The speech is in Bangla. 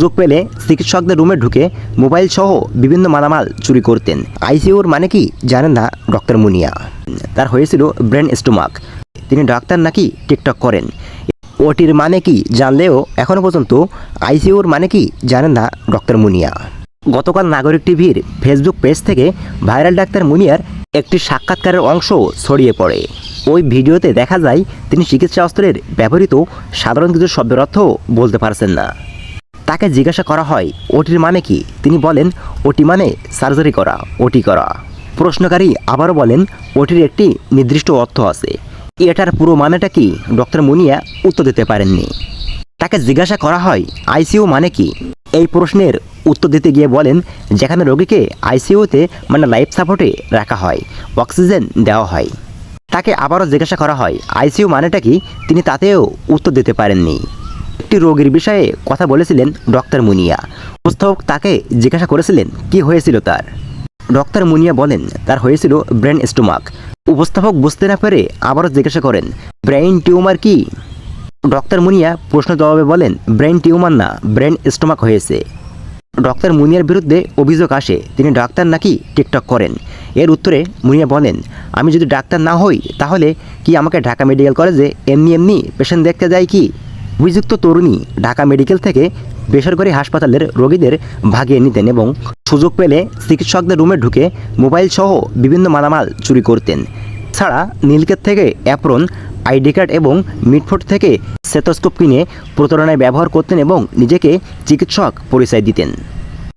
সুযোগ পেলে চিকিৎসকদের রুমে ঢুকে মোবাইল সহ বিভিন্ন মালামাল চুরি করতেন। আইসিইউর মানে কি জানেন না ডক্টর মুনিয়া। তার হয়েছিল ব্রেন স্টোমাক। তিনি ডাক্তার নাকি টিকটক করেন। ওটির মানে কি জানলেও এখনও পর্যন্ত আইসিইউর মানে কি জানেন না ডক্টর মুনিয়া। গতকাল নাগরিক টিভির ফেসবুক পেজ থেকে ভাইরাল ডাক্তার মুনিয়ার একটি সাক্ষাৎকারের অংশ ছড়িয়ে পড়ে। ওই ভিডিওতে দেখা যায় তিনি চিকিৎসা শাস্ত্রের ব্যবহৃত সাধারণ কিছু শব্দের অর্থ বলতে পারছেন না। তাকে জিজ্ঞাসা করা হয় ওটির মানে কি। তিনি বলেন ওটি মানে সার্জারি করা, ওটি করা। প্রশ্নকারী আবারও বলেন ওটির একটি নির্দিষ্ট অর্থ আছে, এটার পুরো মানেটা কি ডক্টর মুনিয়া উত্তর দিতে পারেননি। তাকে জিজ্ঞাসা করা হয় আইসিইউ মানে কি। এই প্রশ্নের উত্তর দিতে গিয়ে বলেন যেখানে রোগীকে আইসিইউতে মানে লাইফ সাপোর্টে রাখা হয়, অক্সিজেন দেওয়া হয়। তাকে আবারও জিজ্ঞাসা করা হয় আইসিইউ মানেটা কি, তিনি তাতেও উত্তর দিতে পারেননি। একটি রোগীর বিষয়ে কথা বলেছিলেন ডক্টর মুনিয়া। উপস্থাপক তাকে জিজ্ঞাসা করেছিলেন কি হয়েছিল তার। ডক্টর মুনিয়া বলেন তার হয়েছিল ব্রেন স্টোমাক। উপস্থাপক বুঝতে না পেরে আবারও জিজ্ঞাসা করেন ব্রেইন টিউমার কি। ডক্টর মুনিয়া প্রশ্ন জবাবে বলেন ব্রেন টিউমার না, ব্রেন স্টোমাক হয়েছে। ডক্টর মুনিয়ার বিরুদ্ধে অভিযোগ আসে তিনি ডাক্তার নাকি টিকটক করেন। এর উত্তরে মুনিয়া বলেন আমি যদি ডাক্তার না হই তাহলে কি আমাকে ঢাকা মেডিকেল কলেজে এমনি পেশেন্ট দেখতে যায় কি। অভিযুক্ত তরুণী ঢাকা মেডিকেল থেকে বেসরকারি হাসপাতালের রোগীদের ভাগিয়ে নিতেন এবং সুযোগ পেলে চিকিৎসকদের রুমে ঢুকে মোবাইল সহ বিভিন্ন মালামাল চুরি করতেন। ছাড়া নীলক্ষেত থেকে অ্যাপ্রন, আইডি কার্ড এবং মিটফোর্ড থেকে স্টেথোস্কোপ কিনে প্রতারণায় ব্যবহার করতেন এবং নিজেকে চিকিৎসক পরিচয় দিতেন।